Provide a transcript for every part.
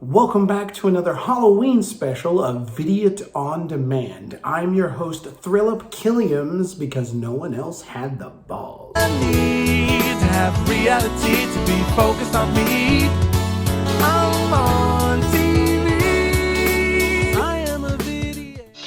Welcome back to another Halloween special of Vidiot on Demand. I'm your host, Thrillip Killiams, because no one else had the balls. I need to have reality to be focused on me. I'm on TV. I am a Vidiot.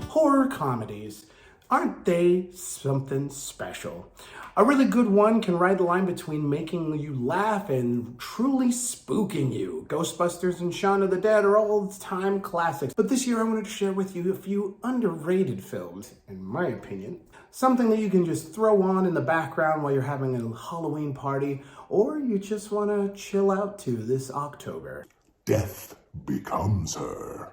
Horror comedies. Aren't they something special? A really good one can ride the line between making you laugh and truly spooking you. Ghostbusters and Shaun of the Dead are all-time classics, but this year I wanted to share with you a few underrated films, in my opinion. Something that you can just throw on in the background while you're having a Halloween party, or you just want to chill out to this October. Death becomes her.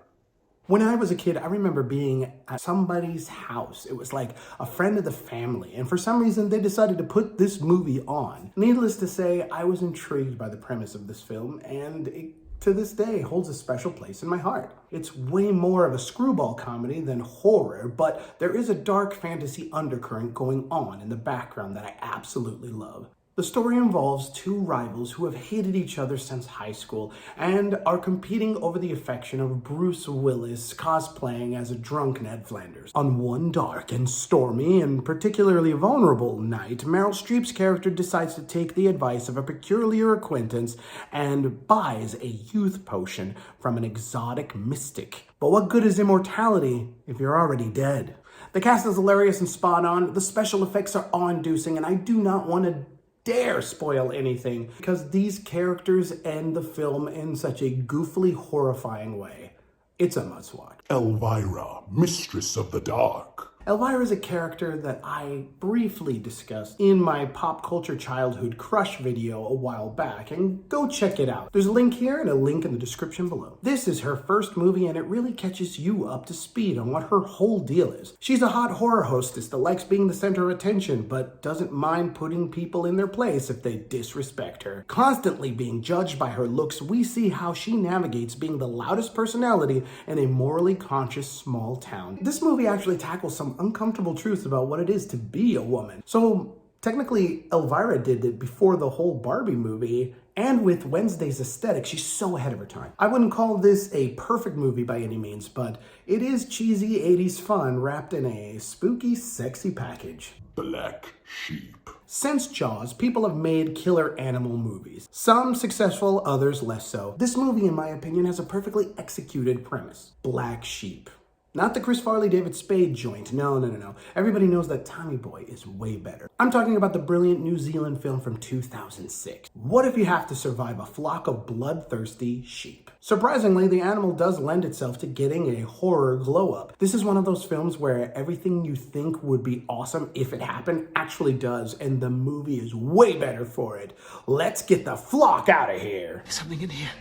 When I was a kid, I remember being at somebody's house. It was like a friend of the family, and for some reason they decided to put this movie on. Needless to say, I was intrigued by the premise of this film, and it, to this day, holds a special place in my heart. It's way more of a screwball comedy than horror, but there is a dark fantasy undercurrent going on in the background that I absolutely love. The story involves two rivals who have hated each other since high school and are competing over the affection of Bruce Willis cosplaying as a drunk Ned Flanders. On one dark and stormy and particularly vulnerable night, Meryl Streep's character decides to take the advice of a peculiar acquaintance and buys a youth potion from an exotic mystic. But what good is immortality if you're already dead? The cast is hilarious and spot on, the special effects are awe-inducing, and I do not want to dare spoil anything because these characters end the film in such a goofily horrifying way. It's a must-watch. Elvira, Mistress of the Dark. Elvira is a character that I briefly discussed in my pop culture childhood crush video a while back, and go check it out. There's a link here and a link in the description below. This is her first movie, and it really catches you up to speed on what her whole deal is. She's a hot horror hostess that likes being the center of attention, but doesn't mind putting people in their place if they disrespect her. Constantly being judged by her looks, we see how she navigates being the loudest personality in a morally conscious small town. This movie actually tackles some uncomfortable truths about what it is to be a woman. So technically, Elvira did it before the whole Barbie movie, and with Wednesday's aesthetic, she's so ahead of her time. I wouldn't call this a perfect movie by any means, but it is cheesy 80s fun wrapped in a spooky, sexy package. Black Sheep. Since Jaws, people have made killer animal movies. Some successful, others less so. This movie, in my opinion, has a perfectly executed premise. Black Sheep. Not the Chris Farley, David Spade joint. No. Everybody knows that Tommy Boy is way better. I'm talking about the brilliant New Zealand film from 2006. What if you have to survive a flock of bloodthirsty sheep? Surprisingly, the animal does lend itself to getting a horror glow-up. This is one of those films where everything you think would be awesome if it happened actually does, and the movie is way better for it. Let's get the flock out of here. There's something in here.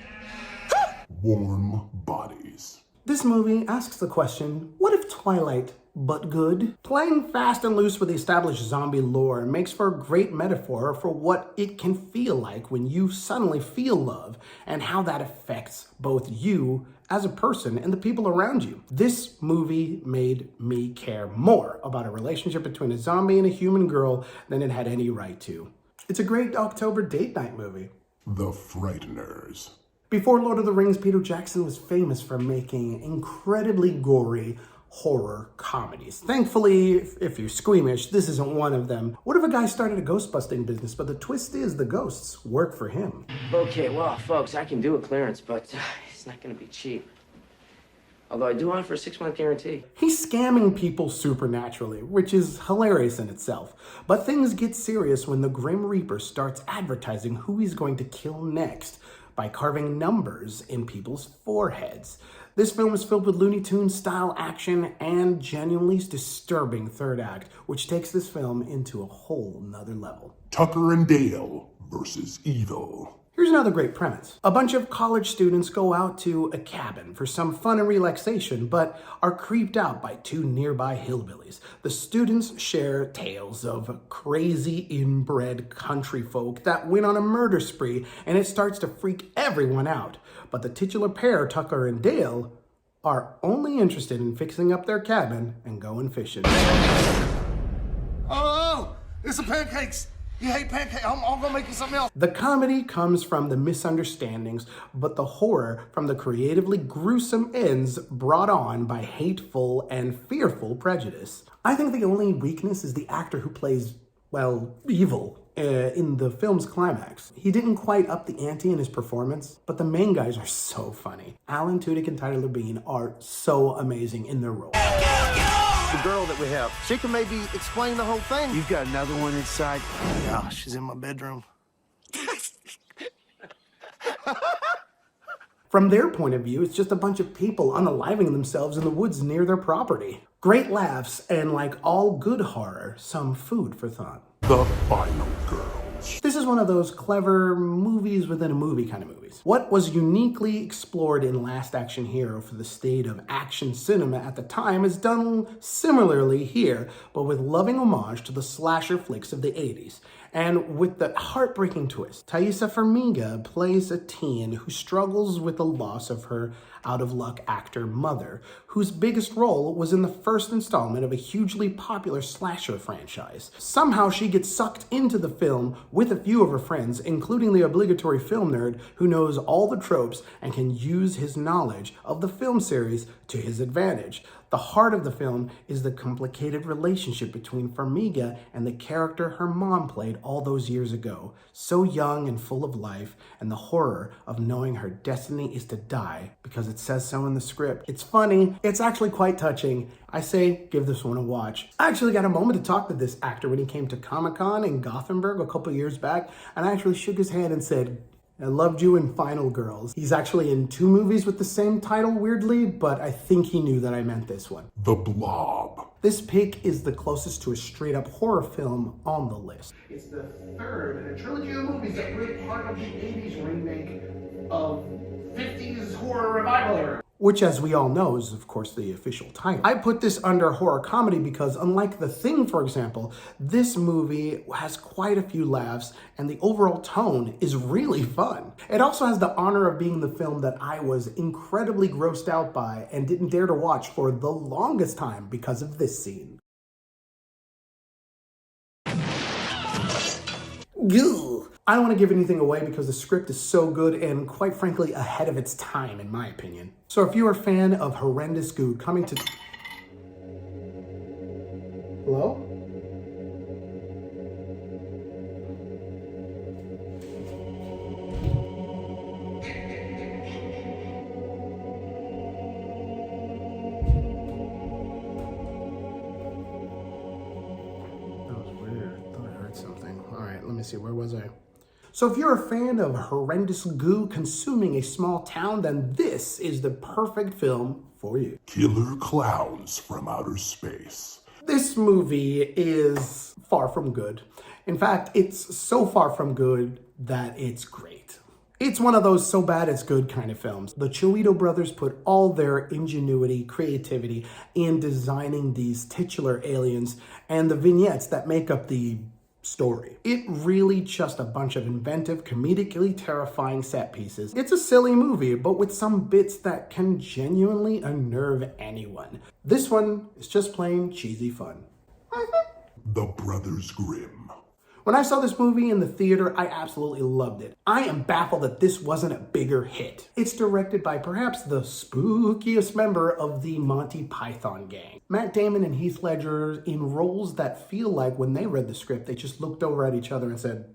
Warm Bodies. This movie asks the question, what if Twilight, but good? Playing fast and loose with the established zombie lore makes for a great metaphor for what it can feel like when you suddenly feel love and how that affects both you as a person and the people around you. This movie made me care more about a relationship between a zombie and a human girl than it had any right to. It's a great October date night movie. The Frighteners. Before Lord of the Rings, Peter Jackson was famous for making incredibly gory horror comedies. Thankfully, if you're squeamish, this isn't one of them. What if a guy started a ghost busting business, but the twist is the ghosts work for him? Okay, well, folks, I can do a clearance, but it's not going to be cheap. Although I do offer a 6-month guarantee. He's scamming people supernaturally, which is hilarious in itself. But things get serious when the Grim Reaper starts advertising who he's going to kill next by carving numbers in people's foreheads. This film is filled with Looney Tunes style action and genuinely disturbing third act, which takes this film into a whole nother level. Tucker and Dale versus Evil. Here's another great premise. A bunch of college students go out to a cabin for some fun and relaxation, but are creeped out by two nearby hillbillies. The students share tales of crazy inbred country folk that went on a murder spree, and it starts to freak everyone out. But the titular pair, Tucker and Dale, are only interested in fixing up their cabin and going fishing. Oh, it's some pancakes. You hate pancake? I'm gonna make you something else. The comedy comes from the misunderstandings, but the horror from the creatively gruesome ends brought on by hateful and fearful prejudice. I think the only weakness is the actor who plays, well, evil in the film's climax. He didn't quite up the ante in his performance, but the main guys are so funny. Alan Tudyk and Tyler Bean are so amazing in their roles. The girl that we have, she can maybe explain the whole thing. You've got another one inside. Yeah, she's in my bedroom. From their point of view, it's just a bunch of people unaliving themselves in the woods near their property. Great laughs, and like all good horror, some food for thought. The Final Girls. This is one of those clever movies within a movie kind of movies. What was uniquely explored in Last Action Hero for the state of action cinema at the time is done similarly here, but with loving homage to the slasher flicks of the 80s. And with the heartbreaking twist, Thaisa Farmiga plays a teen who struggles with the loss of her out-of-luck actor mother, whose biggest role was in the first installment of a hugely popular slasher franchise. Somehow she gets sucked into the film with a few of her friends, including the obligatory film nerd who knows all the tropes and can use his knowledge of the film series to his advantage. The heart of the film is the complicated relationship between Farmiga and the character her mom played all those years ago, so young and full of life, and the horror of knowing her destiny is to die because it says so in the script. It's funny, it's actually quite touching. I say give this one a watch. I actually got a moment to talk to this actor when he came to Comic-Con in Gothenburg a couple years back, and I actually shook his hand and said, I loved you in Final Girls. He's actually in 2 movies with the same title, weirdly, but I think he knew that I meant this one. The Blob. This pick is the closest to a straight-up horror film on the list. It's the third in a trilogy of movies that were part of the 80s remake of 50s horror revival era, which, as we all know, is, of course, the official title. I put this under horror comedy because, unlike The Thing, for example, this movie has quite a few laughs, and the overall tone is really fun. It also has the honor of being the film that I was incredibly grossed out by and didn't dare to watch for the longest time because of this scene. Goo! I don't want to give anything away because the script is so good and, quite frankly, ahead of its time, in my opinion. So if you're a fan of horrendous goo coming to... Hello? That was weird. I thought I heard something. All right, let me see. Where was I? So if you're a fan of horrendous goo consuming a small town, then this is the perfect film for you. Killer Clowns from Outer Space. This movie is far from good. In fact, it's so far from good that it's great. It's one of those so bad it's good kind of films. The Chiwetel brothers put all their ingenuity, creativity in designing these titular aliens and the vignettes that make up the story. It really just a bunch of inventive, comedically terrifying set pieces. It's a silly movie, but with some bits that can genuinely unnerve anyone. This one is just plain cheesy fun. The Brothers Grimm. When I saw this movie in the theater, I absolutely loved it. I am baffled that this wasn't a bigger hit. It's directed by perhaps the spookiest member of the Monty Python gang. Matt Damon and Heath Ledger in roles that feel like when they read the script, they just looked over at each other and said,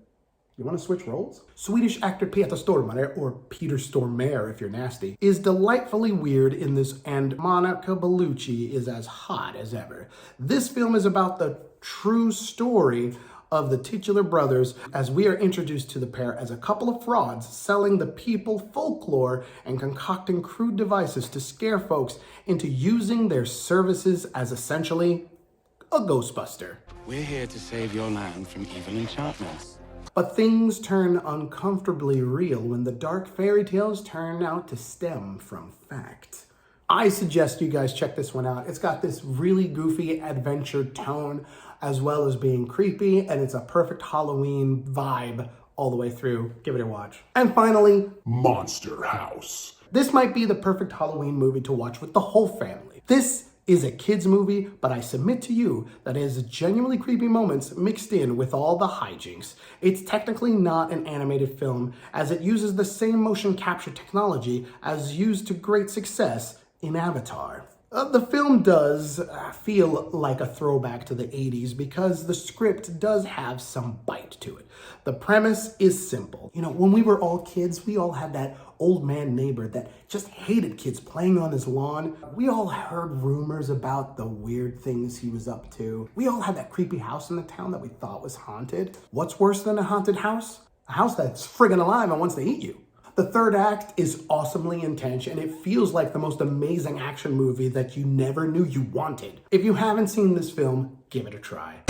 you want to switch roles? Swedish actor Peter Stormare, or Peter Stormare if you're nasty, is delightfully weird in this, and Monica Bellucci is as hot as ever. This film is about the true story of the titular brothers as we are introduced to the pair as a couple of frauds selling the people folklore and concocting crude devices to scare folks into using their services as essentially a Ghostbuster. We're here to save your land from evil enchantments. But things turn uncomfortably real when the dark fairy tales turn out to stem from fact. I suggest you guys check this one out. It's got this really goofy adventure tone as well as being creepy, and it's a perfect Halloween vibe all the way through. Give it a watch. And finally, Monster House. this might be the perfect Halloween movie to watch with the whole family. This is a kid's movie, but I submit to you that it has genuinely creepy moments mixed in with all the hijinks. It's technically not an animated film, as it uses the same motion capture technology as used to great success in Avatar. The film does feel like a throwback to the 80s because the script does have some bite to it. The premise is simple. You know, when we were all kids, we all had that old man neighbor that just hated kids playing on his lawn. We all heard rumors about the weird things he was up to. We all had that creepy house in the town that we thought was haunted. What's worse than a haunted house? A house that's friggin' alive and wants to eat you. The third act is awesomely intense, and it feels like the most amazing action movie that you never knew you wanted. If you haven't seen this film, give it a try.